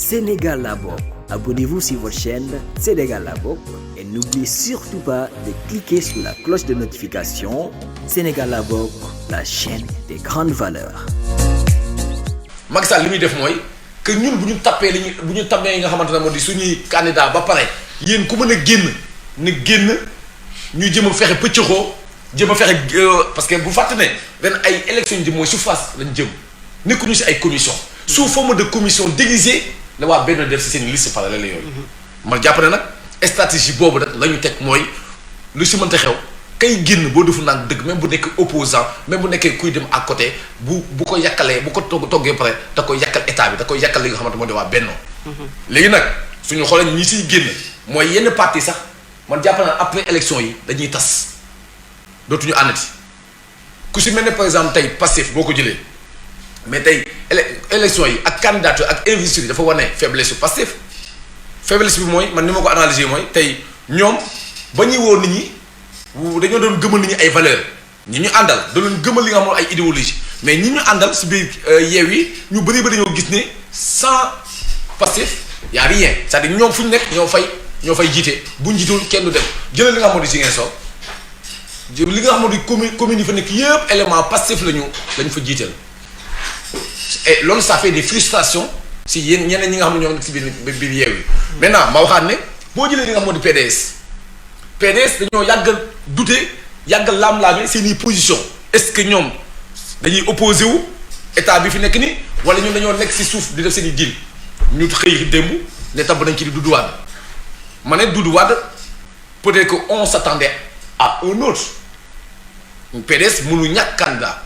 Sénégal la bokk. Abonnez-vous sur votre chaîne Sénégal la bokk et n'oubliez surtout pas de cliquer sur la cloche de notification. Sénégal la bokk, la chaîne des grandes valeurs. Macky Sall li muy def mooy que ñun bu ñu tappee bu ñu tabbee yi nga xamante ne moo di suñuy candidat ba pare yéen ku mën a génn na génn ñu jëm a fexe pëccëxoo jëm a fexe parce que bu fàtte ne ren ay élections jëm mooy suffrage lañ jëm nekkuñu si ay commission sous forme de commission déguisée la waa benn def si seen liste parallèle yooyu. man jàpp ne nag stratégie boobu nag la ñu teg mooy lu si mënta xew kay génn boo defu naan dëgg même bu nekkee opposant même bu nekkee kuy dem à côté bu ko yàkkalee bu ko toggee pare da koy yàkkal état bi da koy yàkkal li nga xamante moo di waa bennoo léegi nag suñu xoolee ñi siy génn mooy yenn parti sax man jàpp naa après élection yi dañuy tas dootuñu àndati ku si mel ne par exemple tey Pastef boo ko jëlee mais tey élection yi ak candidature ak investiture yi dafa wane faiblesse su Pastef faiblesse bi mooy man ni ma ko analyser mooy tey ñoom ba ñuy woo nit ñi dañoo doon gëmal nit ñi ay valeur ñi ñu àndal da doon gëmal li nga xam ay idéologie mais ñi ñu àndal si biir yeew yi ñu bëri ba dañoo gis ne sans Pastef y a rien c'est-à-dire ñoom fu ñu nekk ñoo fay jiite bu ñu jiitul kenn du dem jëlal li nga xam ne si ngeen soo li nga xam ne commune yi fa nekk yëpp élément Pastef lañu fa jiital et loolu ça fait des frustrations si yéen ñeneen ñi nga xam ne ñoo nekk si biir yeew yi maintenant ma waxaat ne boo jëlee li nga xam ne PDS dañoo yàgg a douter yàgg a laam-laame seeni position est-ce que ñoom dañuy opposé wu état bi fi nekk ni wala ñun dañoo nekk si suuf di def seen i deal ñu xëy démb ne tabb nañ ci di Doudou Wade ma ne Doudou Wade peut-être que on s'attendait à un autre PDS mënu ñàkk candidat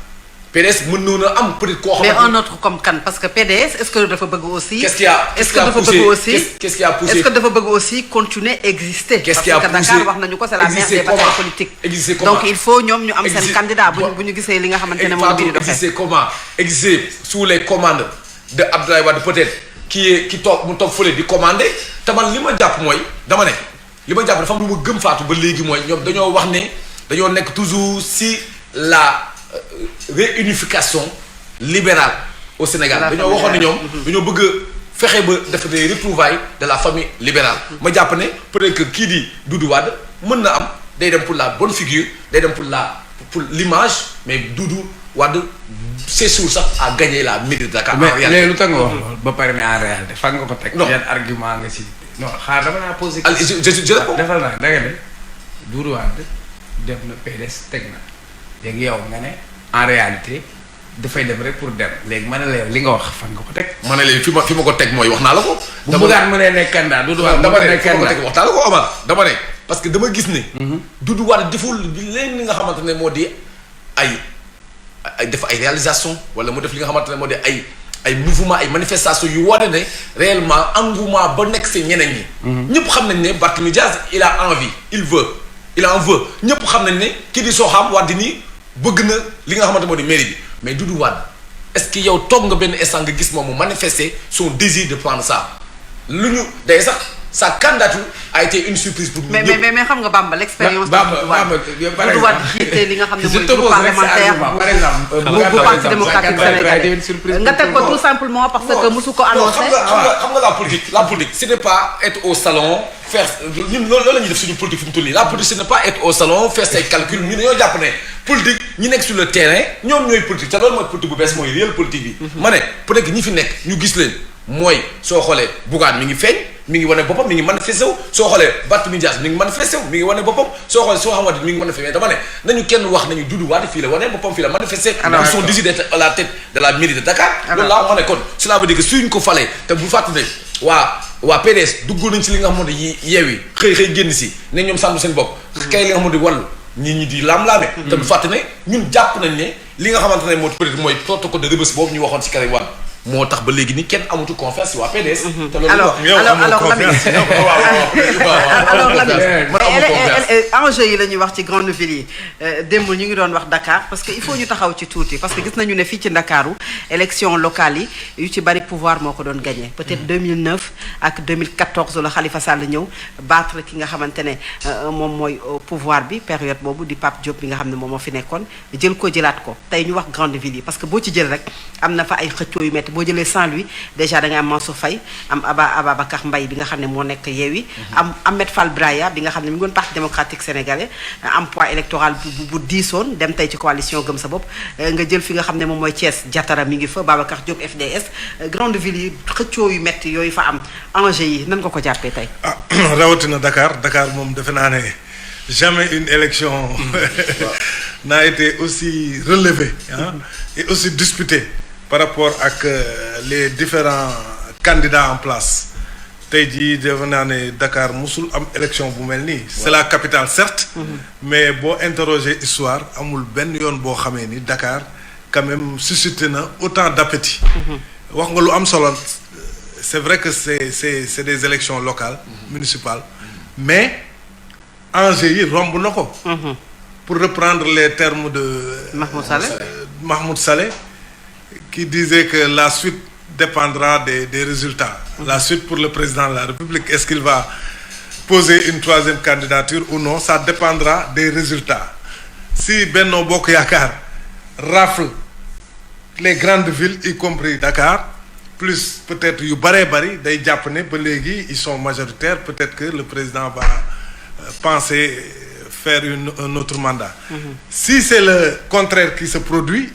PDS mën noonu am peut-être koo xamante mais un autre comme kan parce que PDS est-ce que dafa bëgg aussi. qu'est-ce qui a dafa bëgg aussi continuer exister. qu'est-ce qui a poussé parce que Dakar wax nañu ko c'est la mère des batailles politiques. exister comment donc il faut ñoom ñu am seen candidat bu ñu gisee li nga xamante ne moom bii di doxee. exister comment exister sous les commandes de Abdoulaye Wade peut-être ki toog mu toog fële di commander te man li ma jàpp mooy dama ne li ma jàpp dafa am lu ma gëm faatu ba léegi mooy ñoom dañoo wax ne dañoo nekk toujours si la réunification libérale au Sénégal dañoo waxoon ne ñoom dañoo bëgg fexe ba def des retrouvailles de la famille libérale ma jàpp ne peut-être que kii di Doudou Wade mën na am day dem pour la bonne figure day dem pour l'image mais Doudou Wade c'est sûr sax à gagner la mairie de Dakar. mais léegi lu tax nga wax loolu ba pare ne en réalité fan nga ko teg. non yan argument nga si. non xaaral dama naa posé. je réponds defal naa da nga ne Doudou Wade def na PDS teg na léegi yow nga ne en réalité dafay dem rek pour dem léegi ma ne la li nga wax fan nga ko teg. ma ne leen fi ma ko teg mooy wax naa la ko. bu Bougane mu ne nekk candidat Doudou Wade dama ne fi ma ko teg wax naa la ko Omar dama ne parce que dama gis ne. Doudou Wade deful leen li nga xamante ne moo di ay def ay réalisation wala mu def li nga xamante ne moo di ay mouvement ay manifestation yu wane ne réellement engouement ba nekk si ñeneen ñi. ñëpp xam nañ ne Barthélémy Dias il a envie il en veut ñëpp xam nañ ne kii di Soham Wardini bëgg na li nga xamante moo di mairie bi mais Doudou Wade est-ce que yow toog nga benn instant nga gis moom mu manifester son désir de prendre ça lu ñu day sax sa candidature a été une surprise pour nous. mais xam nga Bamba l'expérience. Doudou Wade jiite li nga xam ne mooy groupe parlementaire bu parti démocratique sénégalais nga teg ko tout simplement parce que mosu ko annoncé. xam nga la politique ce n'est pas être au salon faire ñun loolu la ñuy def suñu politique fi mu toll nii la politique ce n'est pas être au salon faire ses calculs ñu dañoo jàpp ne politique ñi nekk sur le terrain ñoom ñooy politique te loolu mooy politique bu bees mooy réel politique bi. ma ne peut-être que ñi fi nekk ñu gis leen mooy soo xoolee Bougane mi ngi feeñ mi ngi wane boppam mi ngi manifesté wu soo xoolee Barthélémy Dias mi ngi manifesté wu mi ngi wane boppam soo xoolee soo xamante mi ngi manifesté mais dama ne nañu kenn wax nañu Doudou Wade fii la wane boppam fii la manifesté dans son désir d'être à la tête de la mairie de Dakar loolu laa ma ne kon cela veut dire que suñ ko falee te bu fàtte ne waa PDS dugg nañ ci li nga xamante yi yeewi xëy génn si ne ñoom sàndu seen bopp kay li nga xamante wàllu ñi di laam-laame te bu fàtte ne ñun jàpp nañ ne li nga xamante ne moo peut-être mooy protocole de Rebeuss boobu ñu waxoon ci Karim Wade moo tax ba léegi ni kenn amatu confiance ci waa PDS. te loolu enjeu yi la ñuy wax ci grande ville yi démb ñu ngi doon wax Dakar parce que il faut ñu taxaw ci tuuti parce que gis nañu ne fii ci Ndakaaru élection locale yi yu ci bari pouvoir moo ko doon gagné peut-être 2009 ak 2014 la Khalifa Sall ñëw battre ki nga xamante ne moom mooy pouvoir bi période boobu di Pape Diop bi nga xam ne moom moo fi nekkoon jël ko jëlaat ko tey ñu wax grande ville yi parce que boo ci jël rek am na fa ay xëccoo yu metti métti boo jëlee Saint-Louis déjà da nga am Mansour Faye am Ababacar Mbaye bi nga xam ne moo nekk Yewwi am Ahmed Fall Braya bi nga xam ne mi ngi woon parti démocratique sénégalais am poids électoral bu diisoon dem tey ci coalition Gëm Sa Bopp nga jël fi nga xam ne moom mooy Thiès Diatara mi ngi fa Babacar Diop FDS grande ville yi xëccoo yu métti yooyu fa am enjeu yi nan nga ko jàppee tey. ah rawatina Dakar moom defe naa ne jamais une élection n'a été aussi relevée et aussi disputée par rapport ak les différents candidats en place tey jii defe naa ne Dakar musul am élection bu mel nii. c'est la capitale certes. mais boo interroger histoire amul benn yoon boo xamee ni Dakar quand même suscité na autant d'appétit. wax nga lu am solo. C'est vrai que c'est des élections locales, municipales, mais enjeu yi romb na ko. Pour reprendre les termes de Mahmoud Saleh, qui disait que la suite dépendra des résultats. La suite pour le président de la République, est-ce qu'il va poser une troisième candidature ou non? Ça dépendra des résultats. Si Benno Bokk Yaakaar rafle les grandes villes, y compris Dakar, plus peut-être yu bëree bëri day jàpp ne ba léegi ils sont majoritaires, peut-être que le président va penser faire un autre mandat. Si c'est le contraire qui se produit,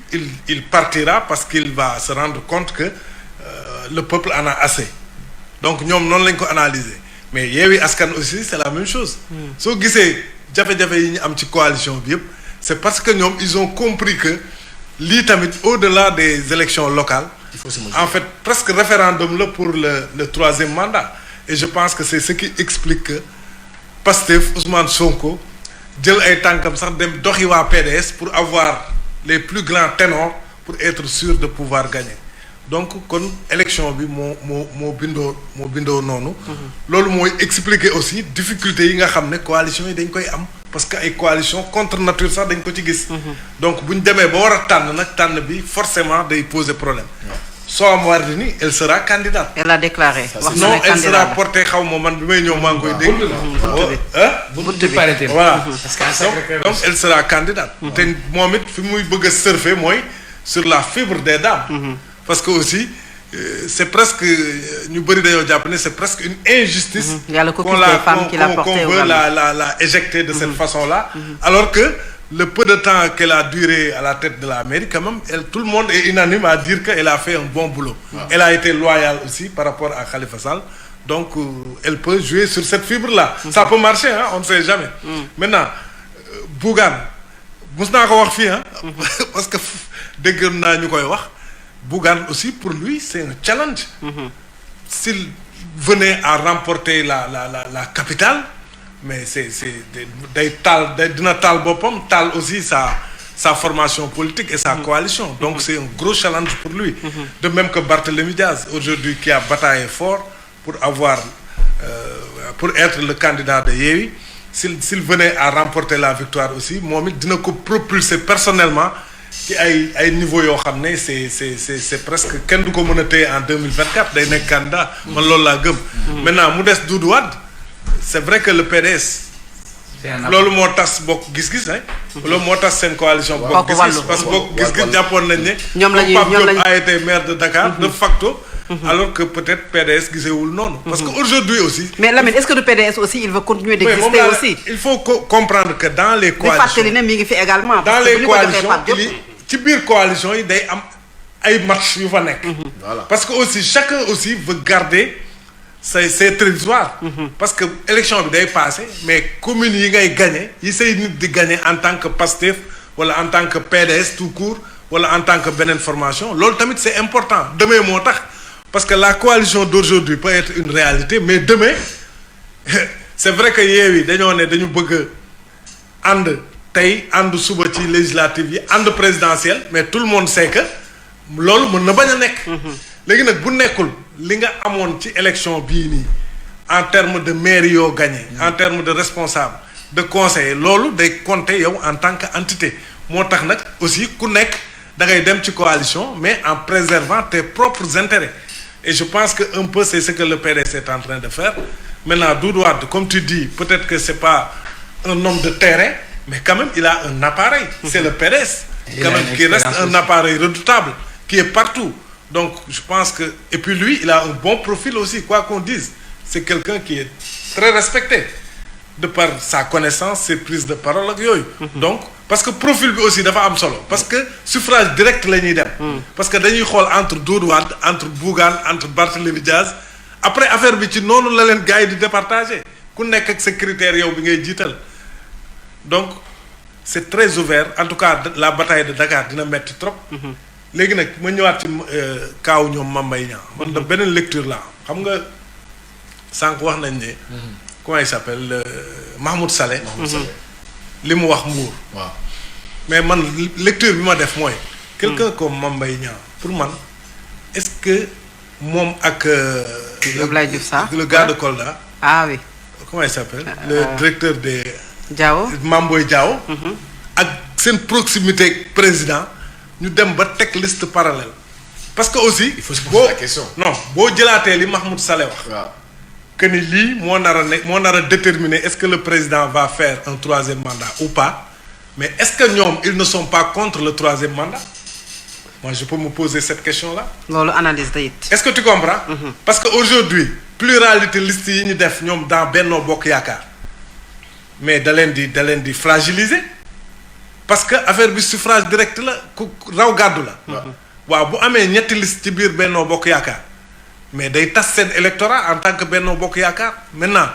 il partira parce qu'il va se rendre compte que le peuple en a assez. Donc ñoom noonu lañ ko analyser. Mais Yewwi Askan aussi c'est la même chose. Soo gisee jafe-jafe yi ñu am ci coalition bi yëpp c'est parce que ñoom ils ont compris que lii tamit au-delà des élections locales, en fait presque référendum la pour le troisième mandat. Et je pense que c'est ce qui explique que Pastef Ousmane Sonko jël ay tànkam sax dem doxi waa PDS pour avoir les plus grands ténors pour être sûr de pouvoir gagner. Donc kon élection bi moo bindoo noonu. Loolu mooy expliquer aussi difficulté yi nga xam ne coalition yi dañ koy am parce que ay coalition contre nature sax dañ ko ci gis. Donc bu ñu demee ba war a tànn bi forcément day poser problème. Soham Wardini elle sera candidate. Elle a déclaré. Non, elle sera portée xaw ma man bi may ñëw maa ngi koy dégg. buntu bi voilà donc elle sera candidate. te moom it fi muy bëgg a surfer mooy sur la fibre des dames. Parce que aussi c'est presque ñu bëri dañoo jàpp ne c'est presque une injustice. Il y a le caucus des femmes qui l'a porté qu'on veut la éjecter de cette façon-là. Alors que le peu de temps qu'elle a duré à la tête de la mairie, quand même, tout le monde est unanime à dire qu'elle a fait un bon boulot. Elle a été loyale aussi par rapport à Khalifa Sall. Donc, elle peut jouer sur cette fibre-là. Ça peut marcher, hein, on ne sait jamais. Maintenant, Bougane, mos naa ko wax fii, parce que dégg naa ñu koy wax, Bougane aussi, pour lui, c'est un challenge. S'il venait à remporter la capitale, mais dina taal boppam taal aussi sa formation politique et sa coalition. Donc c'est un gros challenge pour lui. De même que Barthélémy Diaz aujourd'hui qui a bataillé fort pour être le candidat de Yewwi, s'il venait à remporter la victoire aussi moom it dina ko propulser personnellement ci ay niveau yoo xam ne c'est presque kenn du ko mën a téye en 2024 day nekk candidat. Man loolu laa gëm. Maintenant mu des Doudou Wade. C'est vrai que le PDS loolu moo tas bokk gis-gis loolu moo tas seen coalition bokk gis-gis parce que bokk gis-gis jàppoon nañ ne Pape Diop a été maire de Dakar de facto alors que peut-être PDS gisewul noonu parce que aujourd'hui aussi mais Lamine est-ce que le PDS aussi il veut continuer d'exister aussi il faut comprendre que dans les coalitions mi ngi fi également dans les coalitions ci biir coalition yi day am ay match yu fa nekk parce que aussi chacun aussi veut garder c'est territoire parce que élection bi day passé mais communes yi ngay gagner yi say nit di gagner en tant que Pastef wala en tant que PDS tout court wala en tant que beneen formation loolu tamit c'est important demain moo tax parce que la coalition d'aujourd'hui peut être une réalité mais demain c'est vrai que Yewwi dañoo ne dañu bëgg ànd tey ànd suba ci législative yi ànd présidentielle mais tout le monde sait que loolu mën na bañ a nekk léegi nag bu nekkul li nga amoon ci élection bii nii en termes de maire yoo gagné en termes de responsable de conseiller loolu day compter yow en tant que entité moo tax nag aussi ku nekk da ngay dem ci coalition mais en préservant tes propres intérêts et je pense que un peu c'est ce que le PDS est en train de faire maintenant Doudou Wade comme tu dis peut-être que c'est pas un homme de terrain mais quand même il a un appareil c'est le PDS quand même qui reste un appareil redoutable qui est partout Donc je pense que et puis lui il a un bon profil aussi quoi qu'on dise c'est quelqu'un qui est très respecté de par sa connaissance ses prises de parole ak yooyu. Donc parce que profil bi aussi dafa am solo parce que suffrage direct la ñuy dem. parce que dañuy xool entre Doudou Wade entre Bougane entre Barthélémy Diaz après affaire bi ci noonu la leen gars yi di départager ku nekk ak sa critère yow bi ngay jiital donc c'est très ouvert en tout cas la bataille de Dakar dina metti trop. léegi nag ma ñëwaat ci kaaw ñoom Mame Mbaye Niang man da beneen lecture la xam nga sànq wax nañ ne. comment il s'appelle Mahmoud Saleh. li mu wax Mbour. waaw mais man lecture bi ma def mooy. quelqu'un comme Mame Mbaye Niang pour man est-ce que moom ak. Abdoulaye Diouf Sarr le gars de Kolda. ah oui. comment il s'appelle le directeur des. Diao Mame Boye Diao. ak seen proximité président ñu dem ba teg liste parallèle. parce que aussi. il faut se poser la question. non boo jëlaatee li Mahmoud Saleh wax. waaw. que ni lii moo nar a déterminer est-ce que le président va faire un troisième mandat ou pas mais est-ce que ñoom ils ne sont pas contre le troisième mandat moi je peux me poser cette question-là. loolu analyse da it. est-ce que tu comprends. parce que aujourd'hui pluralité liste yi ñu def ñoom dans Benno Bokk Yaakaar mais da leen di fragiliser parce que affaire bi suffrage direct la ku raw gàddu la. waaw bu amee ñetti liste ci biir Benno Bokk Yaakaar. mais day tas seen électorat en tant que Benno Bokk Yaakaar maintenant.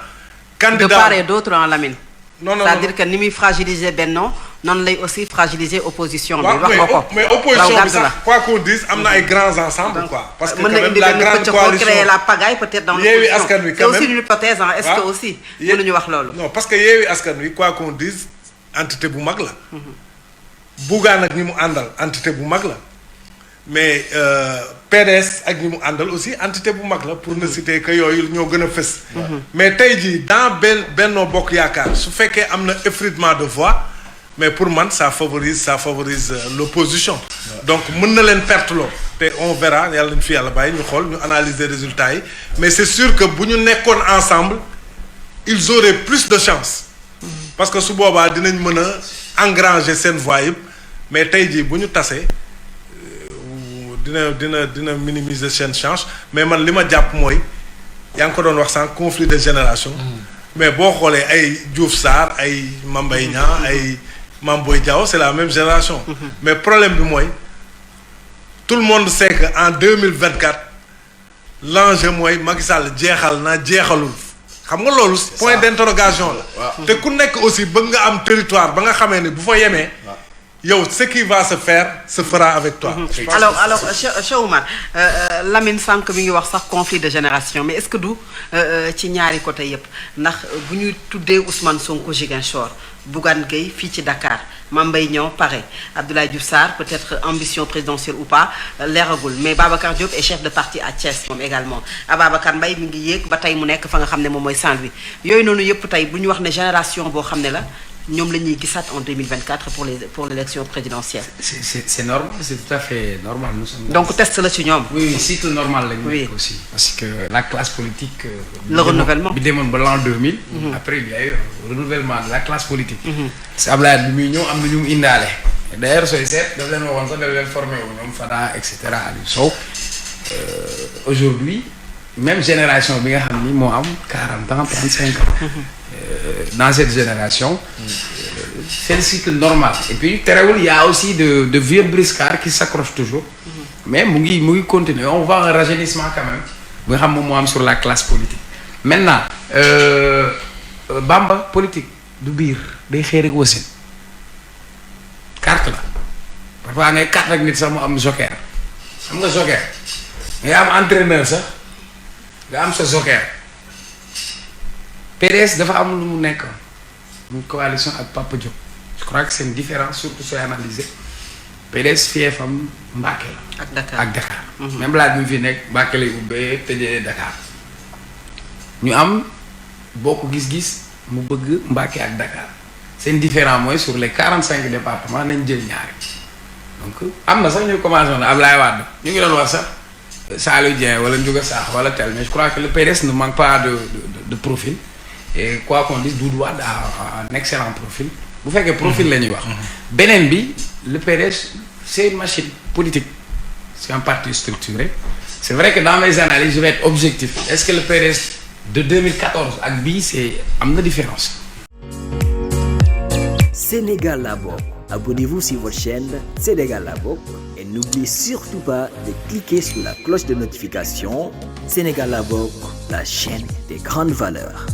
candidat de part et d'autre en Lamine. non c'est-à-dire que ni muy fragiliser Benno noonu lay aussi fragiliser opposition bi. wax nga ko mais opposition bi sax quoi qu'on dise am na ay grands ensemble quoi. parce que mën na indi la benn grande coalition créer la pagaille peut-être dans Yewwi l'opposition. Askan Wi c'est aussi une hypothèse hein est-ce que aussi. mënuñu wax loolu. non parce que Yewwi Askan Wi quoi qu'on dise entité bu mag la. Bougane ak ñi mu àndal entité bu mag la. mais PDS ak ñi mu àndal aussi entité bu mag la pour ne citer que yooyu ñoo gën a fës. mais tey jii dans Benno Bokk Yaakaar su fekkee am na effritement de voix mais pour man ça favorise l'opposition. donc mën na leen perte loo te on verra yàlla nañu fi yàlla bàyyi ñu xool ñu analyser résultats yi mais c'est sûr que bu ñu nekkoon ensemble ils auraient plus de chance. parce que su boobaa dinañ mën a engranger seen voix yëpp mais tey jii bu ñu tasee. dina minimiser seen chance mais man li ma jàpp mooy yaa ngi ko doon wax sànq conflit de génération. mais boo xoolee ay Diouf Sarr ay Mame Mbaye Niang ay Mame Boye Diao c'est la même génération. mais problème bi mooy tout le monde sait que en 2024 l'enjeu mooy Macky Sall jeexal na jeexalul xam nga loolu. point d'interrogation la. te ku nekk aussi bëgg nga am territoire ba nga xamee ne bu fa yemee. yow ce qui va se faire se fera avec toi. alors Cheikh Oumar Lamine sànq mi ngi wax sax conflit de génération mais est-ce que du ci ñaari côté yépp ndax bu ñu tuddee Ousmane Sonko Ziguinchor Bougane Gueye fii ci Dakar Mame Mbaye Niang pareil Abdoulaye Diouf Sarr peut-être ambition présidentielle ou pas leeragul mais Babacar Diop est chef de parti à Thiès moom également Ababacar Mbaye mi ngi yéeg ba tey mu nekk fa nga xam ne moom mooy Saint-Louis yooyu noonu yépp tey bu ñu wax ne génération boo xam ne la. ñoom la ñuy gisaat en 2024 pour l'élection présidentielle. c'est normal c'est tout à fait normal nous sommes. donc test la ci ñoom. oui cycle normal la ñu. oui aussi parce que la classe politique. le renouvellement bi demoon ba l'an 2000. après il y a eu renouvellement de la classe politique. c'est Abdoulaye bi muy ñëw am na ñu mu indaale. d'ailleurs sooy seet daf leen waxoon sax daf leen formé wu ñoom Fada et cetera Aliou Sow aujourd'hui même génération bi nga xam ni moo am 40 ans 35 ans. Dans cette génération c'est le cycle normal et puis terewul il y a aussi de vieux briscards qui s'accrochent toujours mais mu ngi continuer on voit un rajeunissement quand même bu nga xam moom moo am sur la classe politique maintenant Bamba politique du biir day xëy rek wasin carte la parfois ngay carte ak nit sax mu am joker xam nga joker nga am entraîneur sax nga am sa joker PDS dafa am lu mu nekk une coalition ak Papa Diop je crois que c'est une différence surtout sooy analyser PDS fiefam Mbacké la. ak Dakar. même laaj bi mu fi nekk Mbacké lay ubbee tëjee Dakar ñu am bokk gis-gis mu bëgg Mbacké ak Dakar seen différent mooy sur les 45 départements nañ jël ñaari donc am na sax ñu commencé woon Ablaye Wade ñu ngi doon wax sax Saliou Dieng wala Ndiouga Sakh wala tel mais je crois que le PDS ne manque pas de profil. et quoi qu'on dise Doudou Wade a un excellent profil bu fekkee profil la ñuy wax beneen bi le PDS c'est une machine politique c'est un parti structuré. C'est vrai que dans mes analyses, je vais être objectif. Est-ce que le PDS de 2014 ak bii c'est am na différence. Sénégal la bokk. Abonnez-vous sur votre chaîne Sénégal la bokk et n'oubliez surtout pas de cliquer sur la cloche de notification. Sénégal la bokk, la chaîne des grandes valeurs.